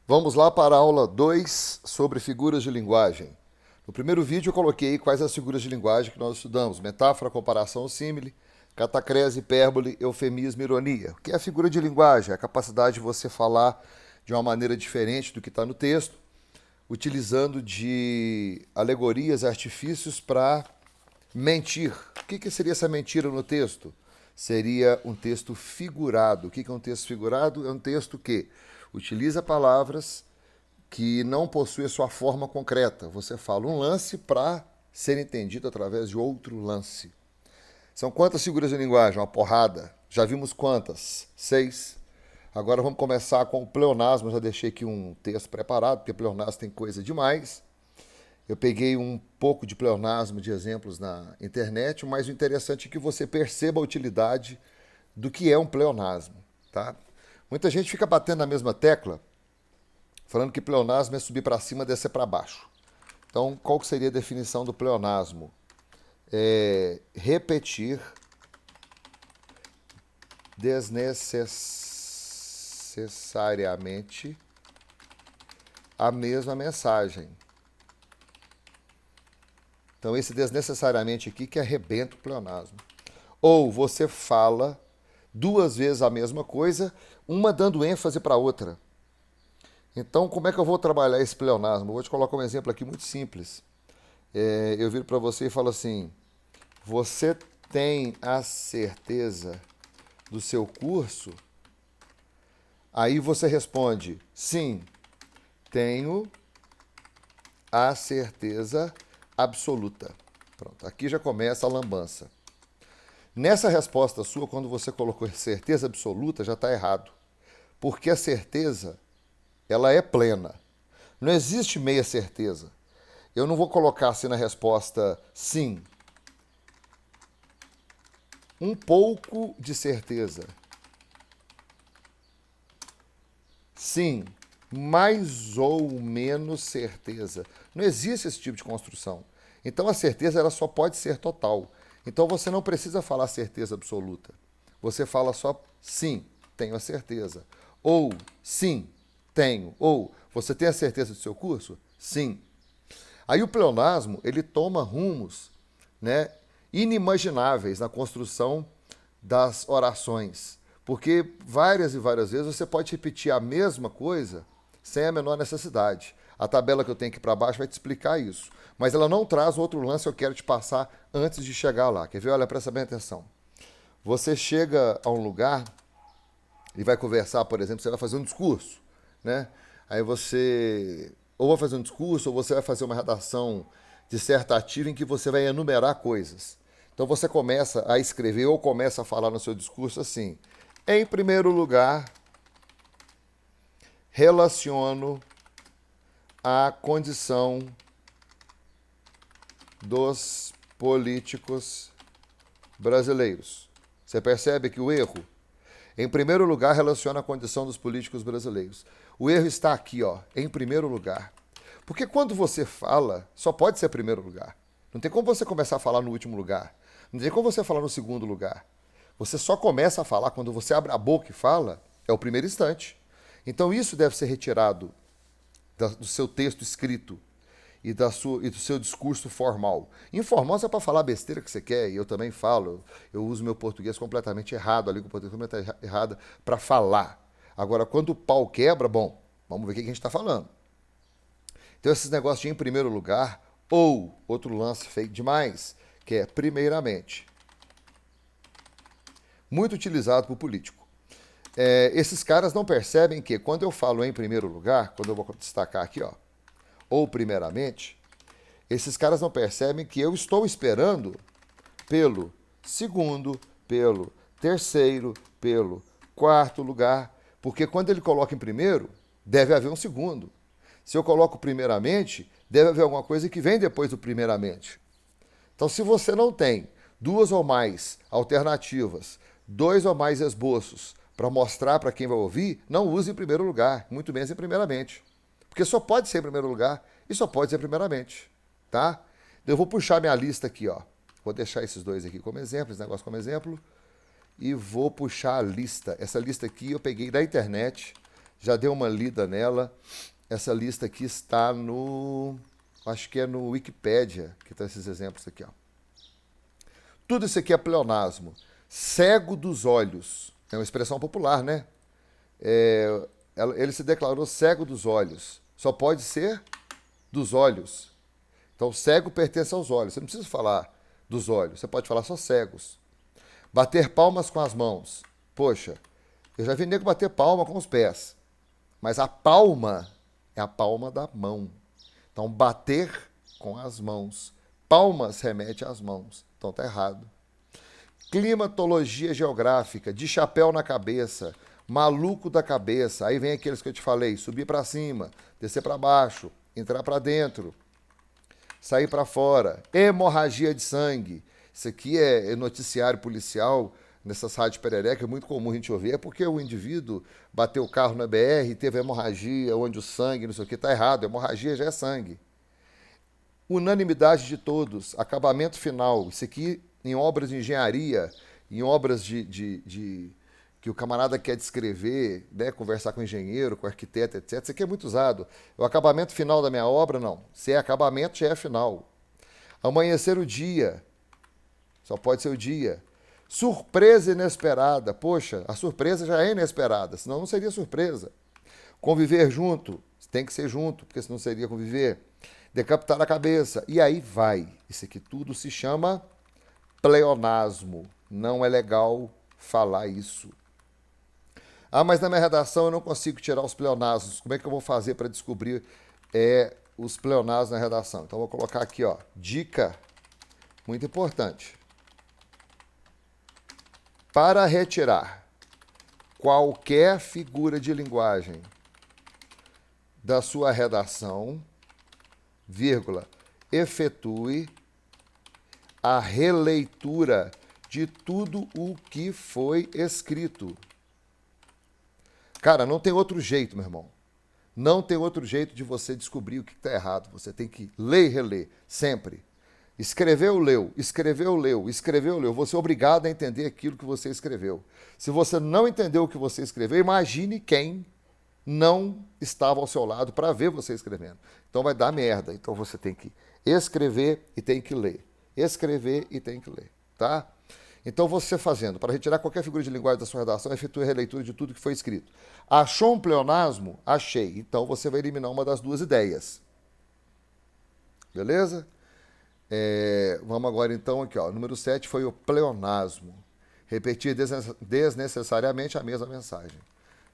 Vamos lá para a aula 2 sobre figuras de linguagem. No primeiro vídeo eu coloquei quais as figuras de linguagem que nós estudamos: metáfora, comparação, símile, catacrese, hipérbole, eufemismo, ironia. O que é a figura de linguagem? É a capacidade de você falar de uma maneira diferente do que está no texto, utilizando de alegorias e artifícios para mentir. O que seria essa mentira no texto? Seria um texto figurado. O que é um texto figurado? É um texto que utiliza palavras que não possuem a sua forma concreta. Você fala um lance para ser entendido através de outro lance. São quantas figuras de linguagem? Uma porrada. Já vimos quantas? 6. Agora vamos começar com o pleonasmo. Eu já deixei aqui um texto preparado, porque pleonasmo tem coisa demais. Eu peguei um pouco de pleonasmo de exemplos na internet, mas o interessante é que você perceba a utilidade do que é um pleonasmo. Tá? Muita gente fica batendo na mesma tecla, falando que pleonasmo é subir para cima e descer para baixo. Então, qual que seria a definição do pleonasmo? É repetir desnecessariamente a mesma mensagem. Então, esse desnecessariamente aqui que arrebenta o pleonasmo. Ou você fala duas vezes a mesma coisa, uma dando ênfase para a outra. Então, como é que eu vou trabalhar esse pleonasmo? Eu vou te colocar um exemplo aqui muito simples. Eu viro para você e falo assim: você tem a certeza do seu curso? Aí você responde: sim, tenho a certeza absoluta. Pronto, aqui já começa a lambança. Nessa resposta sua, quando você colocou certeza absoluta, já está errado. Porque a certeza, ela é plena. Não existe meia certeza. Eu não vou colocar assim na resposta sim. Um pouco de certeza. Sim, mais ou menos certeza. Não existe esse tipo de construção. Então a certeza ela só pode ser total. Então você não precisa falar certeza absoluta. Você fala só sim, tenho a certeza. Ou sim, tenho. Ou você tem a certeza do seu curso? Sim. Aí o pleonasmo ele toma rumos, né, inimagináveis na construção das orações. Porque várias e várias vezes você pode repetir a mesma coisa sem a menor necessidade. A tabela que eu tenho aqui para baixo vai te explicar isso. Mas ela não traz outro lance que eu quero te passar antes de chegar lá. Quer ver? Olha, presta bem atenção. Você chega a um lugar e vai conversar, por exemplo, você vai fazer um discurso, né? Aí você ou vai fazer um discurso ou você vai fazer uma redação dissertativa em que você vai enumerar coisas. Então você começa a escrever ou começa a falar no seu discurso assim: em primeiro lugar, relaciono a condição dos políticos brasileiros. Você percebe que o erro, em primeiro lugar, relaciona a condição dos políticos brasileiros. O erro está aqui, ó, em primeiro lugar. Porque quando você fala, só pode ser primeiro lugar. Não tem como você começar a falar no último lugar. Não tem como você falar no segundo lugar. Você só começa a falar quando você abre a boca e fala, é o primeiro instante. Então isso deve ser retirado do seu texto escrito e do seu discurso formal. Informal é para falar besteira que você quer, e eu também falo. Eu uso meu português completamente errado, a língua portuguesa completamente errada para falar. Agora, quando o pau quebra, bom, vamos ver o que a gente está falando. Então, esses negócios de em primeiro lugar, ou outro lance feio demais, que é primeiramente. Muito utilizado por político. Esses caras não percebem que quando eu falo em primeiro lugar, quando eu vou destacar aqui, ó, ou primeiramente, esses caras não percebem que eu estou esperando pelo segundo, pelo terceiro, pelo quarto lugar, porque quando ele coloca em primeiro, deve haver um segundo. Se eu coloco primeiramente, deve haver alguma coisa que vem depois do primeiramente. Então, se você não tem duas ou mais alternativas, dois ou mais esboços para mostrar para quem vai ouvir, não use em primeiro lugar, muito menos em primeiramente. Porque só pode ser em primeiro lugar e só pode ser primeiramente, tá? Então, eu vou puxar minha lista aqui, ó. Vou deixar esses dois aqui como exemplo, esse negócio como exemplo, e vou puxar a lista. Essa lista aqui eu peguei da internet, já dei uma lida nela. Essa lista aqui está no... acho que é no Wikipédia, que estão esses exemplos aqui, ó. Tudo isso aqui é pleonasmo. Cego dos olhos. É uma expressão popular, né? Ele se declarou cego dos olhos. Só pode ser dos olhos. Então, cego pertence aos olhos. Você não precisa falar dos olhos. Você pode falar só cegos. Bater palmas com as mãos. Poxa, eu já vi nego bater palma com os pés. Mas a palma é a palma da mão. Então, bater com as mãos. Palmas remete às mãos. Então, tá errado. Climatologia geográfica, de chapéu na cabeça, maluco da cabeça. Aí vem aqueles que eu te falei, subir para cima, descer para baixo, entrar para dentro, sair para fora. Hemorragia de sangue. Isso aqui é noticiário policial nessas rádios perereca, é muito comum a gente ouvir. É porque o indivíduo bateu o carro na BR, teve hemorragia, onde o sangue, não sei o que, está errado. Hemorragia já é sangue. Unanimidade de todos, acabamento final. Isso aqui em obras de engenharia, em obras que o camarada quer descrever, né, conversar com o engenheiro, com o arquiteto, etc. Isso aqui é muito usado. O acabamento final da minha obra, não. Se é acabamento, já é final. Amanhecer o dia. Só pode ser o dia. Surpresa inesperada. Poxa, a surpresa já é inesperada, senão não seria surpresa. Conviver junto. Tem que ser junto, porque senão seria conviver. Decapitar a cabeça. E aí vai. Isso aqui tudo se chama pleonasmo. Não é legal falar isso. Ah, mas na minha redação eu não consigo tirar os pleonasmos. Como é que eu vou fazer para descobrir os pleonasmos na redação? Então eu vou colocar aqui, ó, dica muito importante. Para retirar qualquer figura de linguagem da sua redação, vírgula, efetue a releitura de tudo o que foi escrito. Cara, não tem outro jeito, meu irmão. Não tem outro jeito de você descobrir o que está errado. Você tem que ler e reler, sempre. Escreveu, leu, escreveu, leu, escreveu, leu. Você é obrigado a entender aquilo que você escreveu. Se você não entendeu o que você escreveu, imagine quem não estava ao seu lado para ver você escrevendo. Então vai dar merda. Então você tem que escrever e tem que ler. Escrever e tem que ler, tá? Então você fazendo, para retirar qualquer figura de linguagem da sua redação, efetue a releitura de tudo que foi escrito. Achou um pleonasmo? Achei. Então você vai eliminar uma das duas ideias. Beleza? Vamos agora então aqui, ó. Número 7 foi o pleonasmo. Repetir desnecessariamente a mesma mensagem.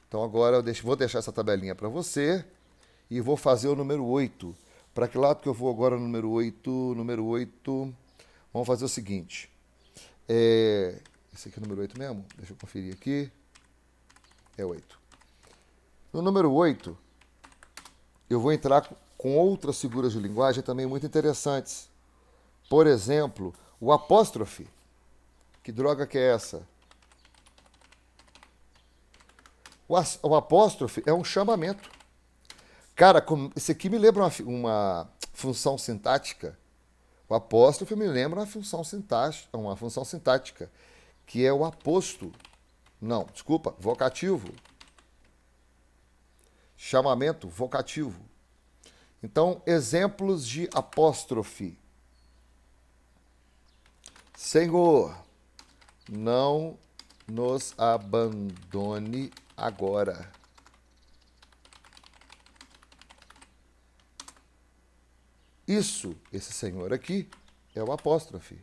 Então agora vou deixar essa tabelinha para você e vou fazer o número 8. Para que lado que eu vou agora no número 8? Número 8, vamos fazer o seguinte. Esse aqui é o número 8 mesmo? Deixa eu conferir aqui. É 8. No número 8, eu vou entrar com outras figuras de linguagem também muito interessantes. Por exemplo, o apóstrofe. Que droga que é essa? O apóstrofe é um chamamento. Cara, isso aqui me lembra uma função sintática. O apóstrofe me lembra uma função sintática, que é o aposto. Não, desculpa, vocativo. Chamamento, vocativo. Então, exemplos de apóstrofe. Senhor, não nos abandone agora. Esse senhor aqui, é o apóstrofe.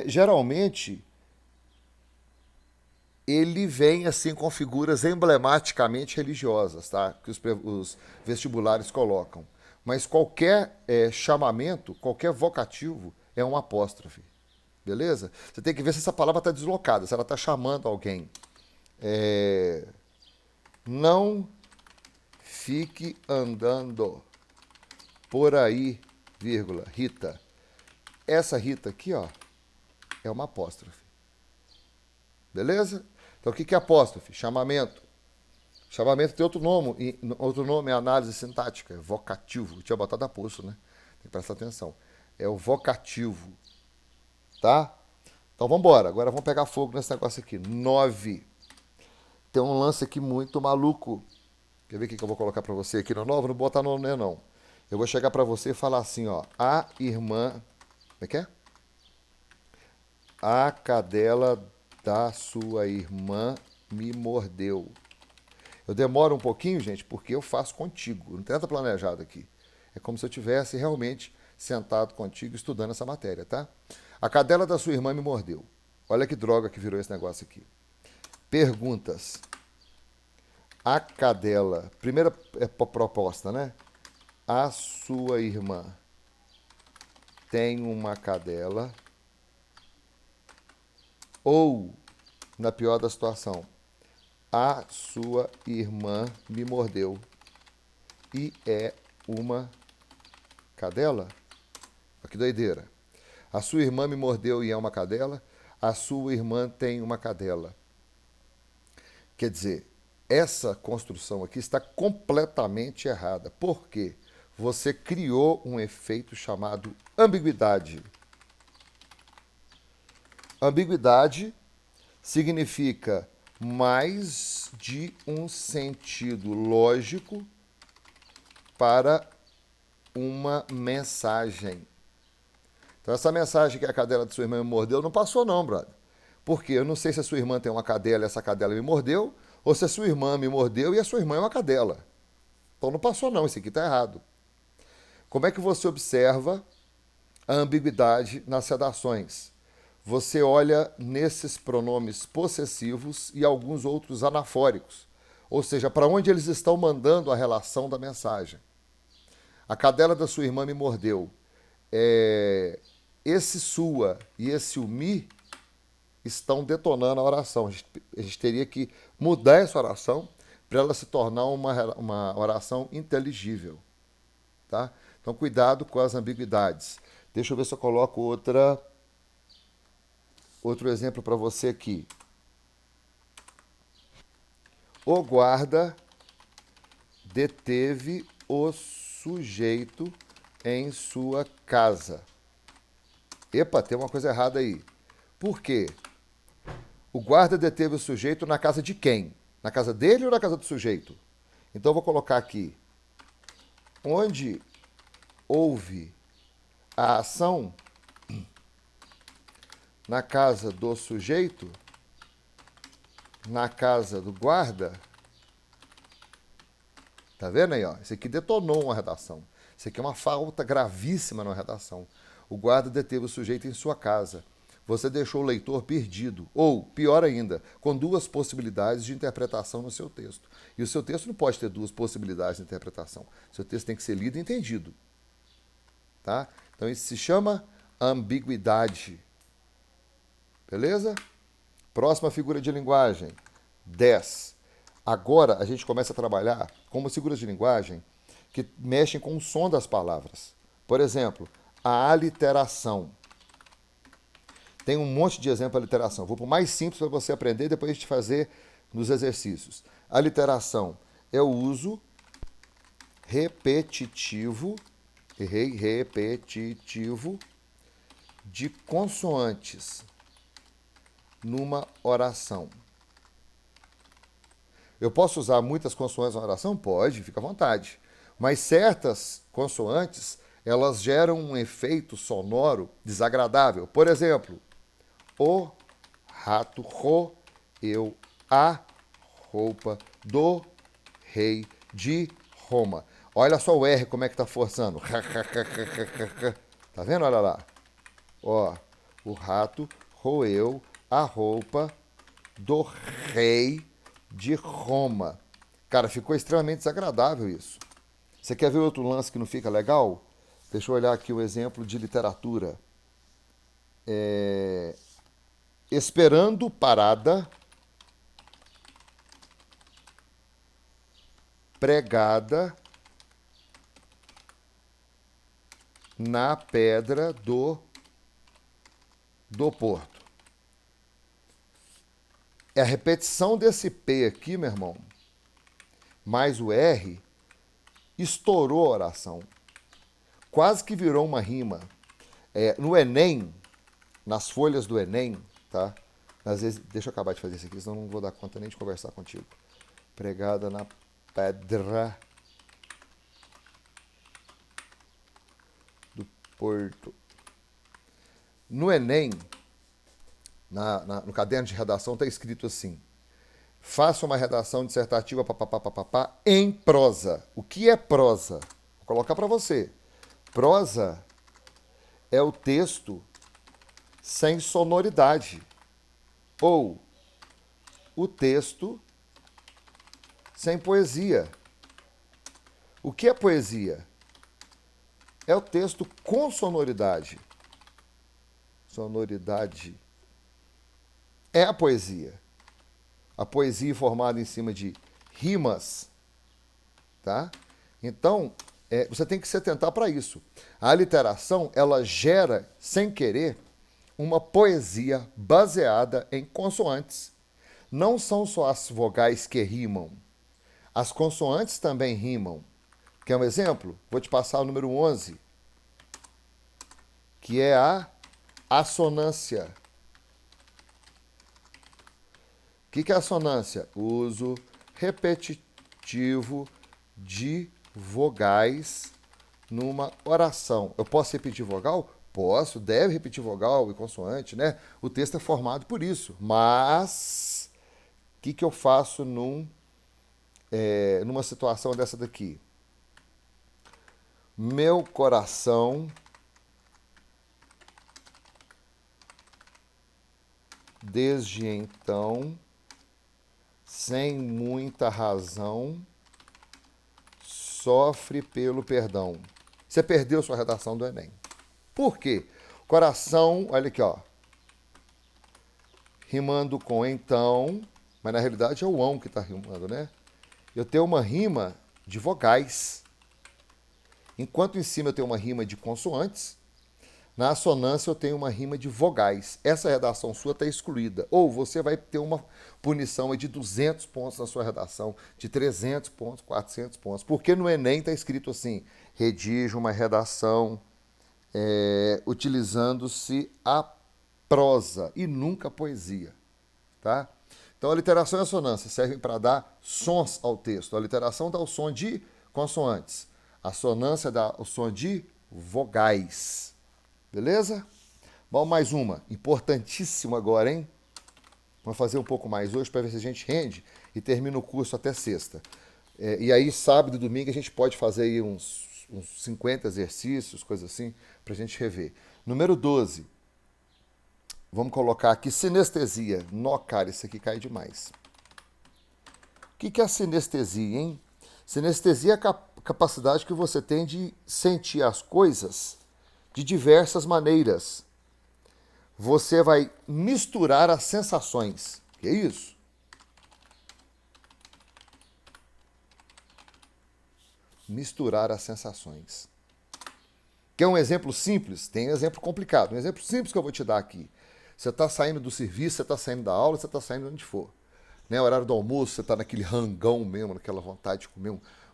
Geralmente, ele vem assim com figuras emblematicamente religiosas, tá? Que os vestibulares colocam. Mas qualquer chamamento, qualquer vocativo é um apóstrofe. Beleza? Você tem que ver se essa palavra está deslocada, se ela está chamando alguém. Não fique andando por aí, vírgula, Rita. Essa Rita aqui, ó, é uma apóstrofe. Beleza? Então, o que é apóstrofe? Chamamento. Chamamento tem outro nome é análise sintática, é vocativo. Eu tinha botado aposto, né? Tem que prestar atenção. É o vocativo. Tá? Então, vamos embora. Agora vamos pegar fogo nesse negócio aqui. 9. Tem um lance aqui muito maluco. Quer ver o que eu vou colocar para você aqui no novo? Não vou botar no né, não. Eu vou chegar para você e falar assim, ó. A irmã... Como é que é? A cadela da sua irmã me mordeu. Eu demoro um pouquinho, gente, porque eu faço contigo. Não tem nada planejado aqui. É como se eu tivesse realmente sentado contigo estudando essa matéria, tá? A cadela da sua irmã me mordeu. Olha que droga que virou esse negócio aqui. Perguntas. A cadela. Primeira proposta, né? A sua irmã tem uma cadela. Ou, na pior da situação, a sua irmã me mordeu e é uma cadela? Olha que doideira. A sua irmã me mordeu e é uma cadela. A sua irmã tem uma cadela. Quer dizer, essa construção aqui está completamente errada. Por quê? Você criou um efeito chamado ambiguidade. Ambiguidade significa mais de um sentido lógico para uma mensagem. Então, essa mensagem que a cadela de sua irmã me mordeu não passou, não, brother. Porque eu não sei se a sua irmã tem uma cadela e essa cadela me mordeu, ou se a sua irmã me mordeu e a sua irmã é uma cadela. Então, não passou, não. Isso aqui está errado. Como é que você observa a ambiguidade nas redações? Você olha nesses pronomes possessivos e alguns outros anafóricos, ou seja, para onde eles estão mandando a relação da mensagem. A cadela da sua irmã me mordeu. Esse sua e esse o mi estão detonando a oração. A gente teria que mudar essa oração para ela se tornar uma oração inteligível. Tá? Então, cuidado com as ambiguidades. Deixa eu ver se eu coloco outro exemplo para você aqui. O guarda deteve o sujeito em sua casa. Epa, tem uma coisa errada aí. Por quê? O guarda deteve o sujeito na casa de quem? Na casa dele ou na casa do sujeito? Então eu vou colocar aqui. Onde houve a ação na casa do sujeito, na casa do guarda. Tá vendo aí, ó? Isso aqui detonou uma redação. Isso aqui é uma falta gravíssima na redação. O guarda deteve o sujeito em sua casa. Você deixou o leitor perdido. Ou, pior ainda, com duas possibilidades de interpretação no seu texto. E o seu texto não pode ter duas possibilidades de interpretação. O seu texto tem que ser lido e entendido. Tá? Então isso se chama ambiguidade. Beleza? Próxima figura de linguagem. 10. Agora a gente começa a trabalhar com figuras de linguagem que mexem com o som das palavras. Por exemplo, a aliteração. Tem um monte de exemplo de aliteração. Vou para o mais simples para você aprender e depois a gente fazer nos exercícios. A aliteração é o uso repetitivo, repetitivo, de consoantes numa oração. Eu posso usar muitas consoantes na oração? Pode, fica à vontade. Mas certas consoantes, elas geram um efeito sonoro desagradável. Por exemplo, o rato roeu a roupa do rei de Roma. Olha só o R como é que tá forçando. Tá vendo? Olha lá. Ó, o rato roeu a roupa do rei de Roma. Cara, ficou extremamente desagradável isso. Você quer ver outro lance que não fica legal? Deixa eu olhar aqui um exemplo de literatura. Esperando parada, pregada na pedra do porto. É a repetição desse P aqui, meu irmão, mais o R, estourou a oração. Quase que virou uma rima. No Enem, nas folhas do Enem, tá? Às vezes, deixa eu acabar de fazer isso aqui, senão não vou dar conta nem de conversar contigo. Pregada na pedra do Porto. No Enem, no caderno de redação, está escrito assim: faça uma redação dissertativa papapá, em prosa. O que é prosa? Vou colocar para você. Prosa é o texto sem sonoridade. Ou o texto sem poesia. O que é poesia? É o texto com sonoridade. Sonoridade é a poesia. A poesia formada em cima de rimas, tá? Então, você tem que se atentar para isso. A literação, ela gera, sem querer, uma poesia baseada em consoantes. Não são só as vogais que rimam. As consoantes também rimam. Quer um exemplo? Vou te passar o número 11, que é a assonância. O que é assonância? Uso repetitivo de vogais numa oração. Eu posso repetir vogal? Posso, deve repetir vogal e consoante, né? O texto é formado por isso. Mas, o que eu faço numa situação dessa daqui? Meu coração desde então, sem muita razão, sofre pelo perdão. Você perdeu sua redação do Enem. Por quê? Coração, olha aqui, ó. Rimando com então, mas na realidade é o ão que está rimando, né? Eu tenho uma rima de vogais. Enquanto em cima eu tenho uma rima de consoantes, na assonância eu tenho uma rima de vogais. Essa redação sua está excluída. Ou você vai ter uma punição de 200 pontos na sua redação, de 300 pontos, 400 pontos. Porque no Enem está escrito assim: redige uma redação utilizando-se a prosa e nunca a poesia. Tá? Então a literação e a assonância servem para dar sons ao texto. A literação dá o som de consoantes. A assonância dá o som de vogais. Beleza? Vamos mais uma. Importantíssima agora, hein? Vamos fazer um pouco mais hoje para ver se a gente rende e termina o curso até sexta. E aí, sábado e domingo, a gente pode fazer aí uns 50 exercícios, coisas assim, para a gente rever. Número 12. Vamos colocar aqui sinestesia. Nó, cara, isso aqui cai demais. O que é a sinestesia, hein? Sinestesia é a capacidade que você tem de sentir as coisas de diversas maneiras. Você vai misturar as sensações. Que é isso? Misturar as sensações. Quer um exemplo simples? Tem um exemplo complicado. Um exemplo simples que eu vou te dar aqui. Você está saindo do serviço, você está saindo da aula, você está saindo de onde for. Né? Horário do almoço, você está naquele rangão mesmo, naquela vontade de comer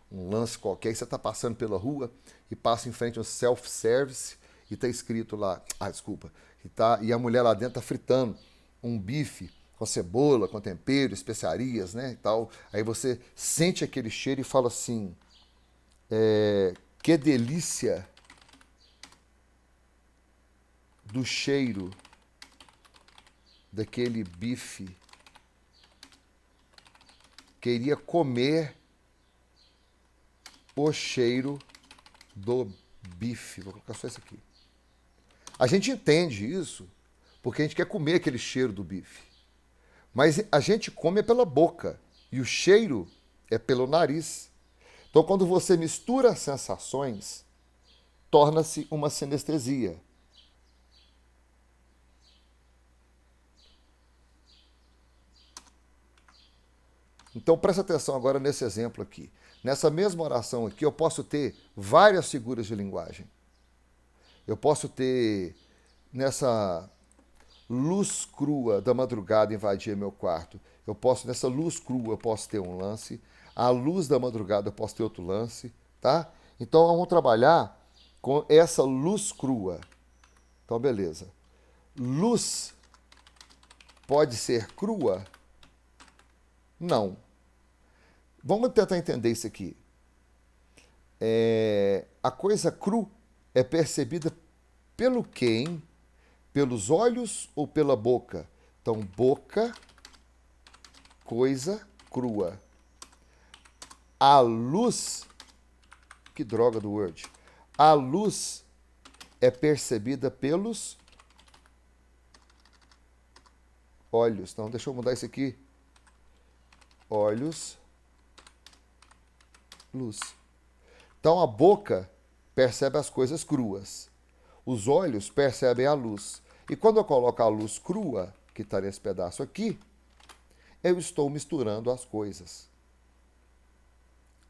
um lance qualquer, e você está passando pela rua e passa em frente a um self-service e está escrito lá, desculpa, e a mulher lá dentro está fritando um bife com cebola, com tempero, especiarias, né, e tal. Aí você sente aquele cheiro e fala assim, que delícia do cheiro daquele bife. Queria comer o cheiro do bife. Vou colocar só isso aqui. A gente entende isso porque a gente quer comer aquele cheiro do bife. Mas a gente come pela boca e o cheiro é pelo nariz. Então, quando você mistura as sensações, torna-se uma sinestesia. Então, presta atenção agora nesse exemplo aqui. Nessa mesma oração aqui, eu posso ter várias figuras de linguagem. Eu posso ter, nessa luz crua da madrugada invadir meu quarto, nessa luz crua, eu posso ter um lance. À luz da madrugada, eu posso ter outro lance, tá? Então, vamos trabalhar com essa luz crua. Então, beleza. Luz pode ser crua? Não. Vamos tentar entender isso aqui. A coisa cru é percebida pelo quê, hein? Pelos olhos ou pela boca? Então, boca, coisa crua. A luz, que droga do Word. A luz é percebida pelos olhos. Então, deixa eu mudar isso aqui. Olhos, luz. Então, a boca percebe as coisas cruas. Os olhos percebem a luz. E quando eu coloco a luz crua, que está nesse pedaço aqui, eu estou misturando as coisas.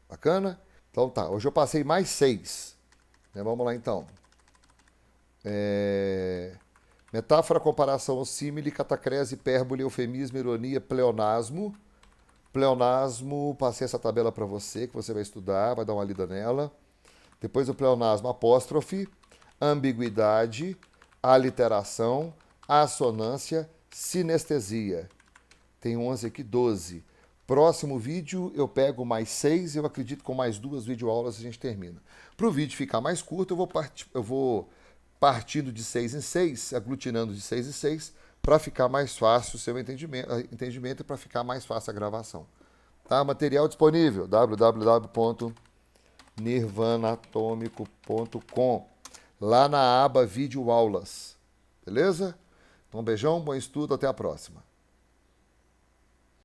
Bacana? Então tá, hoje eu passei mais 6. Vamos lá então. Metáfora, comparação, símile, catacrese, hipérbole, eufemismo, ironia, pleonasmo. Pleonasmo, passei essa tabela para você, que você vai estudar, vai dar uma lida nela. Depois o pleonasmo, apóstrofe, ambiguidade, aliteração, assonância, sinestesia. Tem 11 aqui, 12. Próximo vídeo eu pego mais 6, eu acredito que com mais 2 videoaulas a gente termina. Para o vídeo ficar mais curto, eu vou partindo de 6 em 6, aglutinando de 6 em 6, para ficar mais fácil o seu entendimento e para ficar mais fácil a gravação. Tá? Material disponível, www.nirvanaatomico.com, lá na aba videoaulas. Beleza? Então, um beijão, bom estudo, até a próxima.